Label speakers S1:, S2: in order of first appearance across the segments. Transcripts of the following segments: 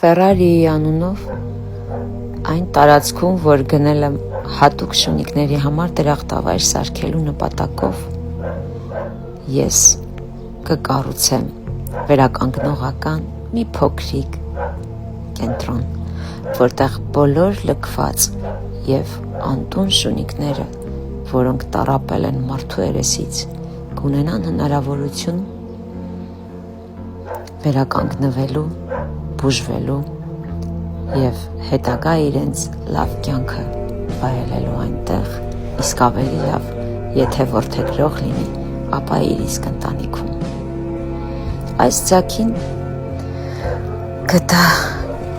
S1: Ֆերարիի անունով այն տարածքում, որ գնել եմ հատուկ շունիկների համար դրախտավայր սարքելու նպատակով, ես կկառուցեմ վերականգնողական մի փոքրիկ կենտրոն, որտեղ բոլոր լքված և անտուն շունիկները, որոնք տառապել են մարդու երեսից, կունենան հնարավորություն վերականգնվելու, բուժվելու և հետագա իրենց լավ կյանքը վայելելու այնտեղ, իսկ ավելի լավ, եթե որդեգրող լինի, ապա իր իսկ ընտանիքում։ Այս ծագին գտա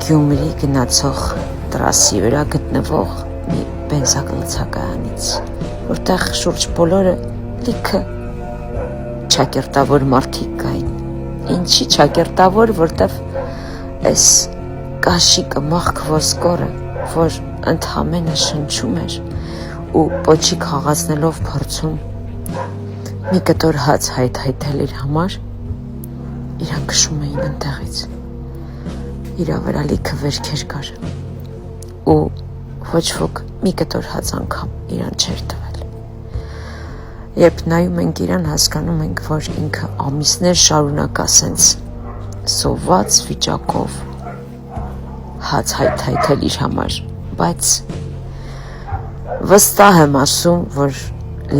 S1: Գյումրի գնացող տրասի վրա գտնվող մի բենզակլցակայանից, որտեղ շուրջ բոլորը լիքը ճակերտավոր մարդիկ կային։ Ինչի ճակերտավոր, որտև այս կաշիկը մաղք ոսկորը, որ ընդհամենը շնչում էր ու պոչի խաղացնելով փորձում մի կտոր հաց հայթայթել իր համար, իրան քշում էին ընտեղից։ Իրա վրա լիքը վերքեր կար ու ոչ ոք մի կտոր հաց անգամ իրան չէր տվել։ Երբ նայում ենք իրան, հասկանում ենք, որ ինքը ամիսներ շարունակ ասենց սոված վիճակով հաց հայթայթել իր համար, բայց վստահ եմ ասում, որ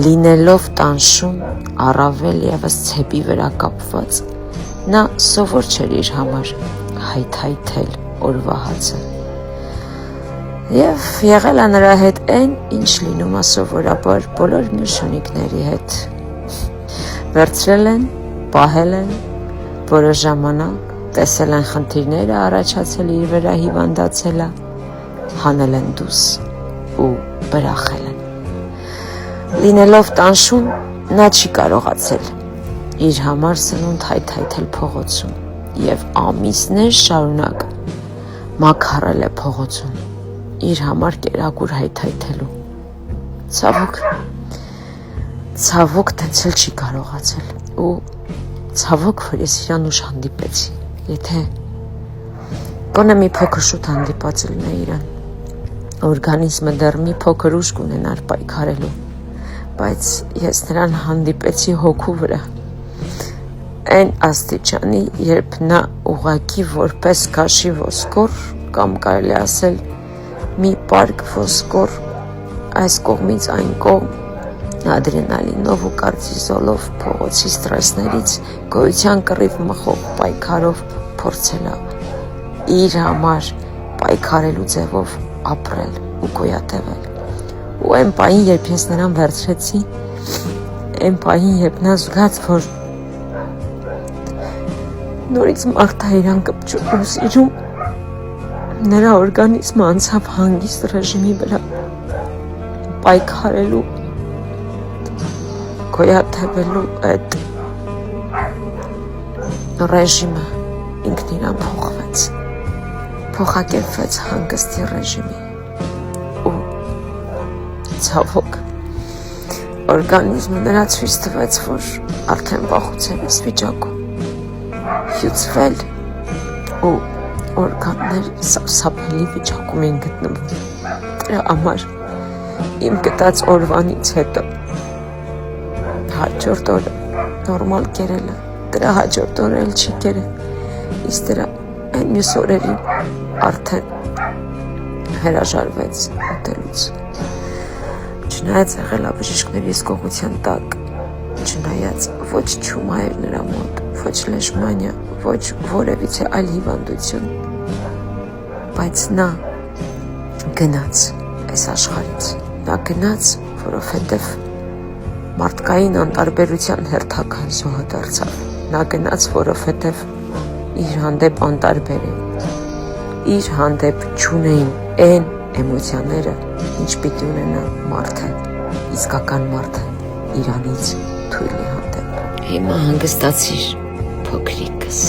S1: լինելով տանշում, առավել ևս ցեպի վրա կապված, նա սովոր չէր իր համար հայթայթել օրվա հացը։ Եվ եղել է նրա հետ այն, ինչ լինում է սովորաբար բոլոր մյուս շունիկների հետ։ Վերցրել են, պահել են, որոշ ժամանակ տեսել են խնդիրները առաջացել իր վրա հիվանդացել է, հանել են դուս ու բրախել են։ Լինելով տանշում, նա չի կարողացել իր համար սնունդ հայթայթել փողոցում և ամիսներ շարունակ մաքարել է փողոցում իր համար կերակուր հայթայթելու։ Ցավոք դեցել չի կարողացել ու ցավոք, որ ես իրան ուշ հանդիպեցի, եթե գոնե մի փոքր շուտ հանդիպած լինեի իրան, օրգանիզմը դեռ մի փոքր ուժ կունենար պայքարելու, բայց ես նրան հանդիպեցի հոգու վրա, այն աստիճանի, երբ նա ուղղակի որպես քաշի ոսկոր կամ կարելի ասել մի պարկ ոսկոր այս կողմից այն կողմ ադրենալինով ու կորտիզոլով փողոցի ստրեսներից գոյության կռիվ մխող պայքարով փորձել է իր համար պայքարելու ձևով ապրել ու գոյատևել։ Ու այն պահին, երբ ես նրան վերցրեցի, այն պահին, երբ նա զգաց, որ նորից մարդ է իրան կպչում ու սիրում, նրա օրգանիզմը անցավ հանգիստ ռեժիմի վրա պայքարելու, գոյատևելու այդ ռեժիմը ինքն իրան փոխվեց, փոխակերպվեց հանգստի ռեժիմի ու ցավոք օրգանիզմը նրա ցույց տվեց, որ արդեն վաղուց է այս վիճակում հյուծվել ու օրգաններ սարսափելի վիճակում են գտնվում։ Դրա համար իմ գտած օրվանից հետո հաջորդ օրը նորմալ կերել է, դրա հաջորդ օրը էլ չի կերել, իսկ դրա այն մյուս օրերին արդեն հրաժարվեց ուտելուց։ Չնայած եղել է բժիշկների զգողության տակ, չնայած ոչ չումա էր նրա մոտ, ոչ լեշմանիա, ոչ որևիցե այլ հիվանդություն, բայց նա գնաց այս աշխարհից, նա գնաց, որովհետև մարդկային անտարբերության հերթական զոհը դարձավ, նա գնաց, որովհետև իր հանդեպ անտարբեր էին, իր հանդեպ չունեին այն էմոցիաները, ինչ պիտի ունենա մարդը, իսկական մարդը իրանից թույլի հանդեպ։ Հիմա հանգստացիր, փոքրիկս։